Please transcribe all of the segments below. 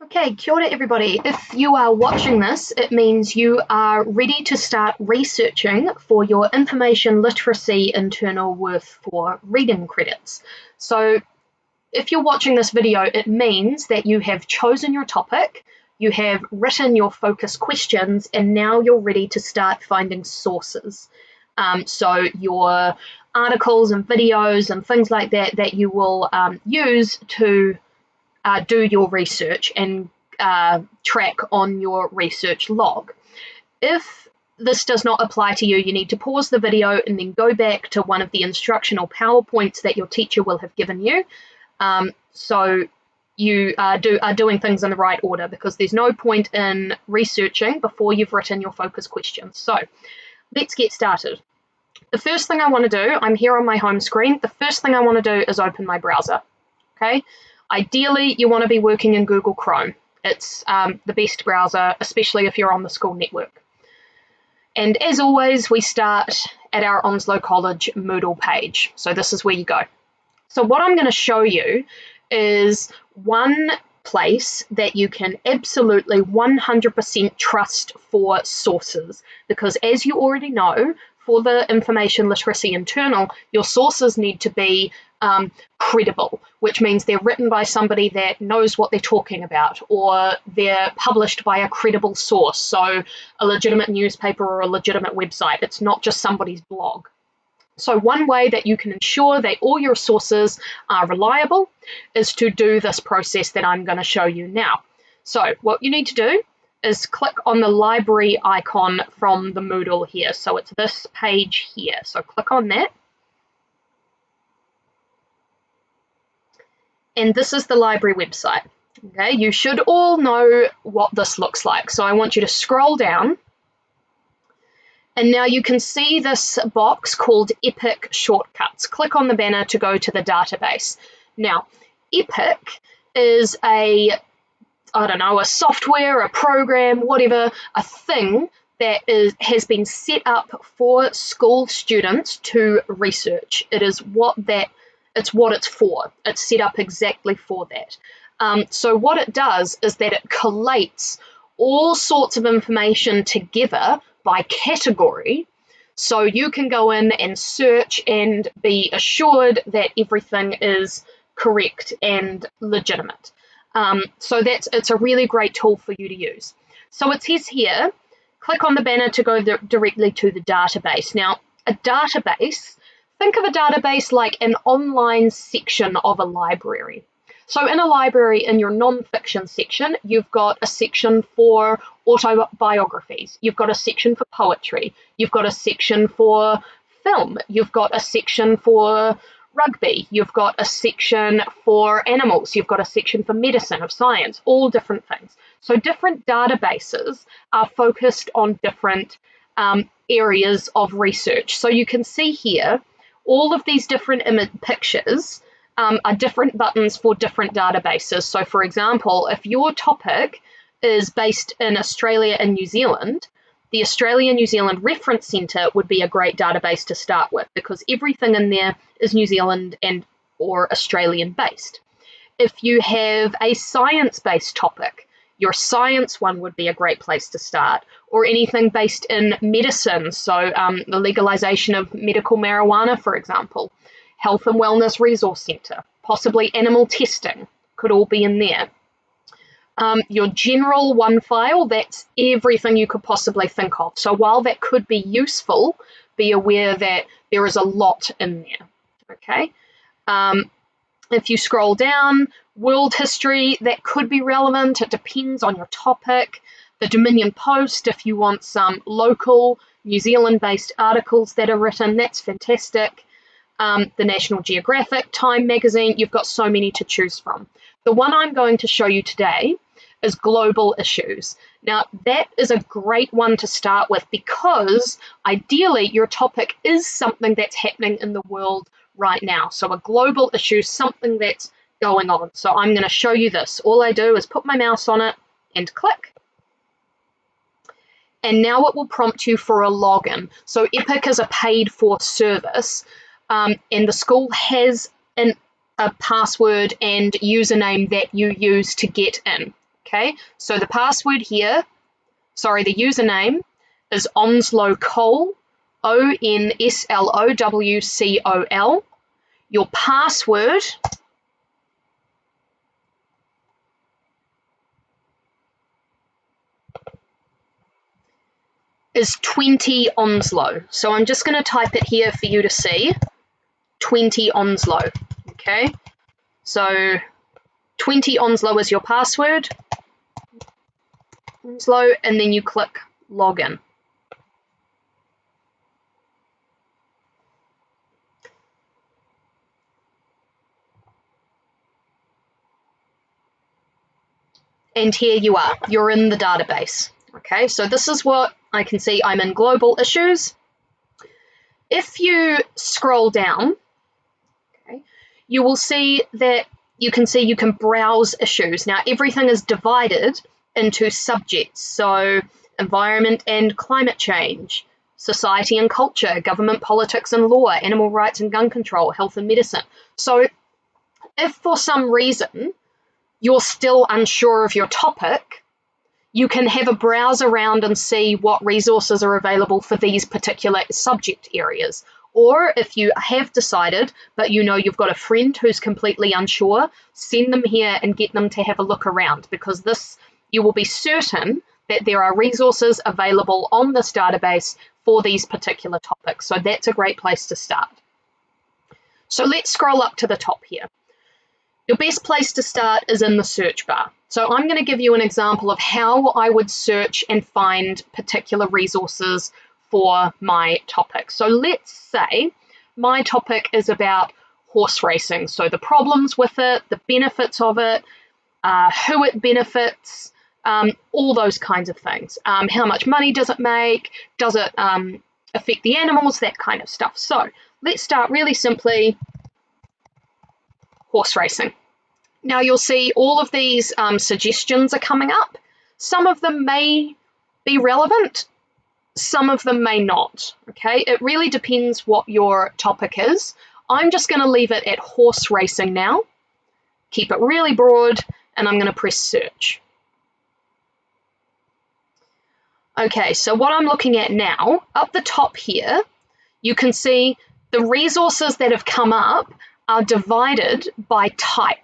Okay, kia ora everybody. If you are watching this, it means you are ready to start researching for your information literacy internal worth for reading credits. So if you're watching this video, it means that you have chosen your topic, you have written your focus questions, and now you're ready to start finding sources. So your articles and videos and things like that that you will use to do your research and track on your research log. If this does not apply to you, you need to pause the video and then go back to one of the instructional PowerPoints that your teacher will have given you. So you are doing things in the right order, because there's no point in researching before you've written your focus questions. So let's get started. The first thing I want to do, I'm here on my home screen, the first thing I want to do is open my browser. Okay. Ideally, you want to be working in Google Chrome. It's the best browser, especially if you're on the school network. And as always, we start at our Onslow College Moodle page. So this is where you go. So what I'm going to show you is one place that you can absolutely 100% trust for sources, because as you already know, for the information literacy internal, your sources need to be credible, which means they're written by somebody that knows what they're talking about, or they're published by a credible source, so a legitimate newspaper or a legitimate website. It's not just somebody's blog. So one way that you can ensure that all your sources are reliable is to do this process that I'm going to show you now. So what you need to do is click on the library icon from the Moodle here. So it's this page here. So click on that. And this is the library website. Okay, you should all know what this looks like. So I want you to scroll down. And now you can see this box called Epic Shortcuts. Click on the banner to go to the database. Now, Epic is a software, a program, whatever, a thing that has been set up for school students to research. It's what it's for. It's set up exactly for that. So what it does is that it collates all sorts of information together by category, so you can go in and search and be assured that everything is correct and legitimate. So it's a really great tool for you to use. So it says here, click on the banner to go directly to the database. Now, a database, think of a database like an online section of a library. So in a library, in your non-fiction section, you've got a section for autobiographies, you've got a section for poetry, you've got a section for film, you've got a section for rugby, you've got a section for animals, you've got a section for medicine, of science, all different things. So different databases are focused on different areas of research. So you can see here, all of these different pictures are different buttons for different databases. So for example, if your topic is based in Australia and New Zealand, the Australia-New Zealand Reference Centre would be a great database to start with, because everything in there is New Zealand and or Australian based. If you have a science-based topic, your science one would be a great place to start, or anything based in medicine, so the legalization of medical marijuana, for example. Health and Wellness Resource Centre, possibly animal testing, could all be in there. Your general one file, that's everything you could possibly think of. So while that could be useful, be aware that there is a lot in there. Okay. If you scroll down, world history, that could be relevant. It depends on your topic. The Dominion Post, if you want some local New Zealand-based articles that are written, that's fantastic. The National Geographic, Time Magazine, you've got so many to choose from. The one I'm going to show you today is global issues. Now, that is a great one to start with, because ideally your topic is something that's happening in the world right now. So a global issue, something that's going on. So I'm going to show you this. All I do is put my mouse on it and click. And now it will prompt you for a login. So Epic is a paid for service. And the school has a password and username that you use to get in. Okay, so the password here, the username is Onslow Cole, ONSLOWCOL. Your password is 20 Onslow. So I'm just going to type it here for you to see. 20 Onslow. Okay, so 20 Onslow is your password. Onslow, and then you click login. And here you are, you're in the database. Okay, so this is what I can see. I'm in global issues. If you scroll down, okay, you will see that you can browse issues. Now, everything is divided into subjects. So environment and climate change, society and culture, government, politics and law, animal rights and gun control, health and medicine. So if for some reason you're still unsure of your topic, you can have a browse around and see what resources are available for these particular subject areas. Or if you have decided, but you know you've got a friend who's completely unsure, send them here and get them to have a look around, because this, you will be certain that there are resources available on this database for these particular topics. So that's a great place to start. So let's scroll up to the top here. Your best place to start is in the search bar. So I'm going to give you an example of how I would search and find particular resources for my topic. So let's say my topic is about horse racing. So the problems with it, the benefits of it, who it benefits, all those kinds of things. How much money does it make? Does it affect the animals? That kind of stuff. So let's start really simply. Horse racing. Now you'll see all of these suggestions are coming up. Some of them may be relevant, some of them may not. Okay, it really depends what your topic is. I'm just going to leave it at horse racing now, keep it really broad, and I'm going to press search. Okay, so what I'm looking at now, up the top here, you can see the resources that have come up are divided by type.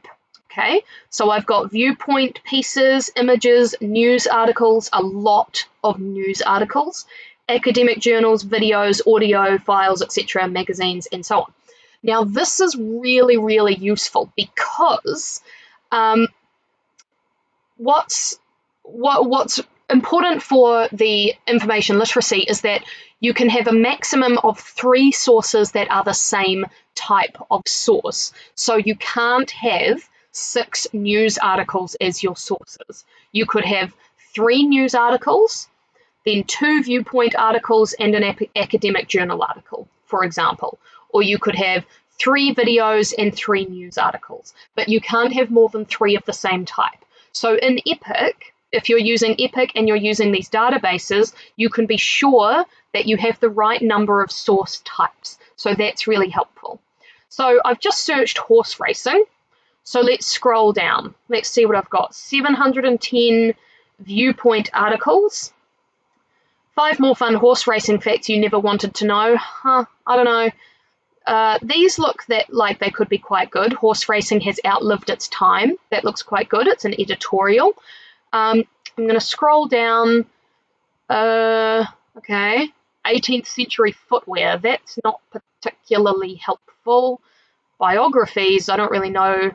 Okay, so I've got viewpoint pieces, images, news articles, a lot of news articles, academic journals, videos, audio files, etc., magazines, and so on. Now, this is really, really useful because what's important for the information literacy is that you can have a maximum of 3 sources that are the same type of source. So you can't have 6 news articles as your sources. You could have 3 news articles, then 2 viewpoint articles and an academic journal article, for example. Or you could have 3 videos and 3 news articles, but you can't have more than 3 of the same type. So in EPIC, if you're using EPIC and you're using these databases, you can be sure that you have the right number of source types. So that's really helpful. So I've just searched horse racing. So let's scroll down. Let's see what I've got. 710 viewpoint articles. 5 more fun horse racing facts you never wanted to know. I don't know. These look like they could be quite good. Horse racing has outlived its time. That looks quite good. It's an editorial. I'm going to scroll down. Okay. 18th century footwear. That's not particularly helpful. Biographies, I don't really know.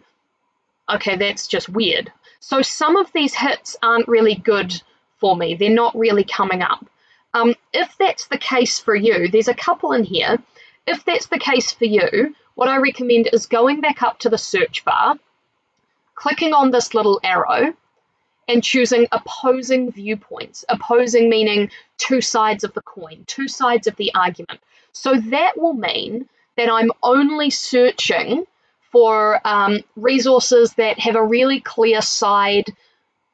Okay, that's just weird. So some of these hits aren't really good for me. They're not really coming up. If that's the case for you, there's a couple in here. If that's the case for you, what I recommend is going back up to the search bar, clicking on this little arrow, and choosing opposing viewpoints. Opposing meaning 2 sides of the coin, 2 sides of the argument. So that will mean that I'm only searching for resources that have a really clear side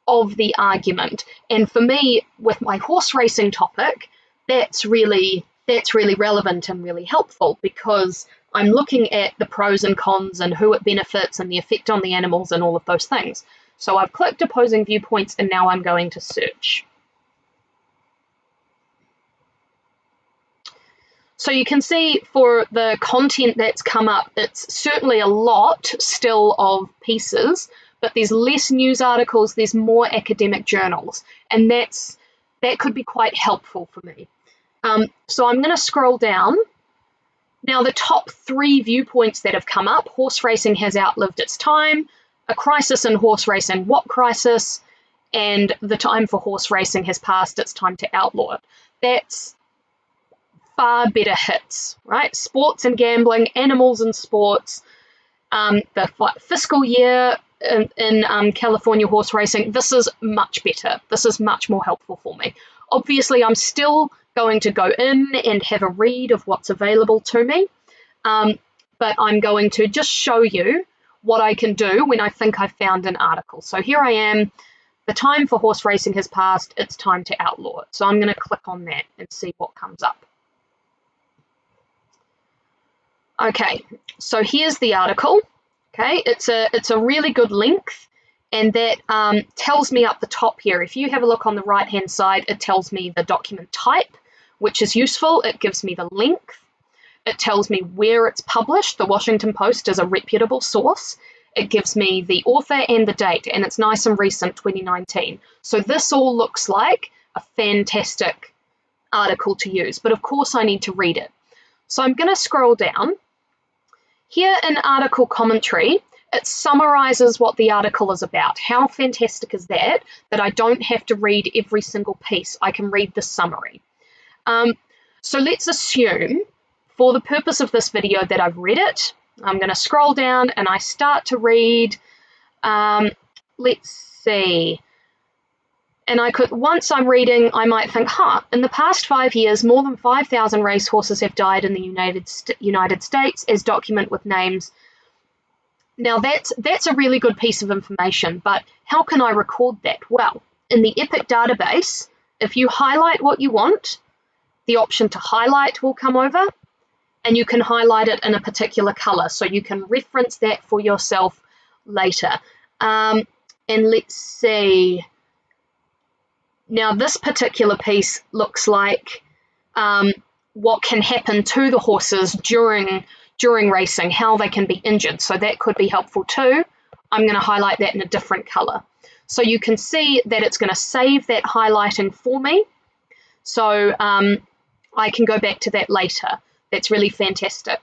of the argument. And for me, with my horse racing topic, that's really relevant and really helpful because I'm looking at the pros and cons and who it benefits and the effect on the animals and all of those things. So I've clicked opposing viewpoints and now I'm going to search. So you can see for the content that's come up, it's certainly a lot still of pieces, but there's less news articles, there's more academic journals, and that could be quite helpful for me. So I'm going to scroll down. Now the top 3 viewpoints that have come up: horse racing has outlived its time, a crisis in horse racing, what crisis, and the time for horse racing has passed, it's time to outlaw it. That's far better hits, right? Sports and gambling, animals and sports, the fiscal year in California horse racing, this is much better. This is much more helpful for me. Obviously, I'm still going to go in and have a read of what's available to me, but I'm going to just show you what I can do when I think I've found an article. So here I am, the time for horse racing has passed, it's time to outlaw it. So I'm going to click on that and see what comes up. Okay, so here's the article. Okay, it's a really good length, and that tells me up the top here. If you have a look on the right-hand side, it tells me the document type, which is useful. It gives me the length. It tells me where it's published. The Washington Post is a reputable source. It gives me the author and the date, and it's nice and recent, 2019. So this all looks like a fantastic article to use, but of course I need to read it. So I'm going to scroll down. Here in article commentary, it summarizes what the article is about. How fantastic is that I don't have to read every single piece. I can read the summary. So let's assume, for the purpose of this video, that I've read it. I'm going to scroll down and I start to read. Let's see. And once I'm reading, I might think, in the past 5 years, more than 5,000 racehorses have died in the United States, as documented with names. Now that's a really good piece of information, but how can I record that? Well, in the EPIC database, if you highlight what you want, the option to highlight will come over, and you can highlight it in a particular color, so you can reference that for yourself later. And let's see. Now, this particular piece looks like what can happen to the horses during racing, how they can be injured. So that could be helpful too. I'm going to highlight that in a different color. So you can see that it's going to save that highlighting for me. So I can go back to that later. That's really fantastic.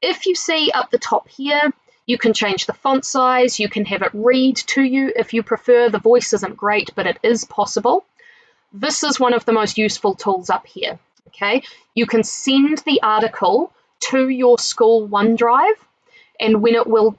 If you see up the top here, you can change the font size, you can have it read to you if you prefer. The voice isn't great, but it is possible. This is one of the most useful tools up here, okay? You can send the article to your school OneDrive, and when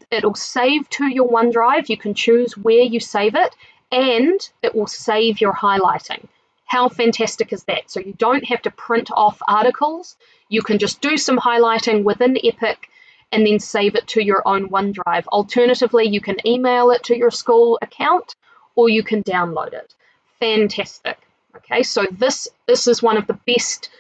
it'll save to your OneDrive, you can choose where you save it, and it will save your highlighting. How fantastic is that? So you don't have to print off articles. You can just do some highlighting within EPIC and then save it to your own OneDrive. Alternatively, you can email it to your school account, or you can download it. Fantastic. Okay, so this is one of the best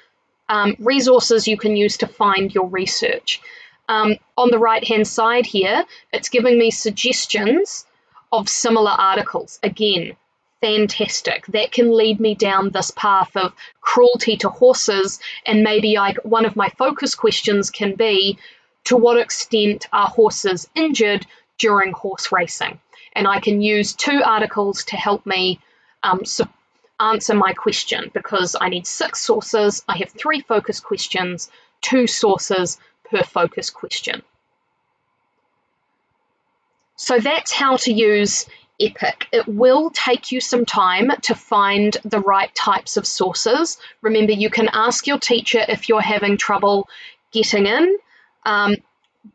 resources you can use to find your research. On the right-hand side here, it's giving me suggestions of similar articles. Again, fantastic. That can lead me down this path of cruelty to horses, and maybe one of my focus questions can be, to what extent are horses injured during horse racing? And I can use 2 articles to help me answer my question, because I need 6 sources. I have 3 focus questions, 2 sources per focus question. So that's how to use EPIC. It will take you some time to find the right types of sources. Remember, you can ask your teacher if you're having trouble getting in.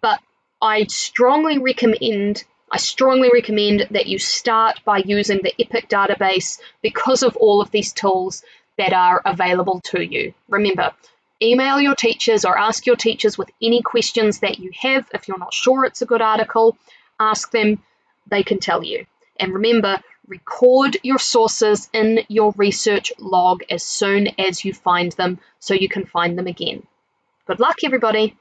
But I strongly recommend that you start by using the EPIC database because of all of these tools that are available to you. Remember, email your teachers or ask your teachers with any questions that you have. If you're not sure it's a good article, ask them, they can tell you. And remember, record your sources in your research log as soon as you find them so you can find them again. Good luck, everybody.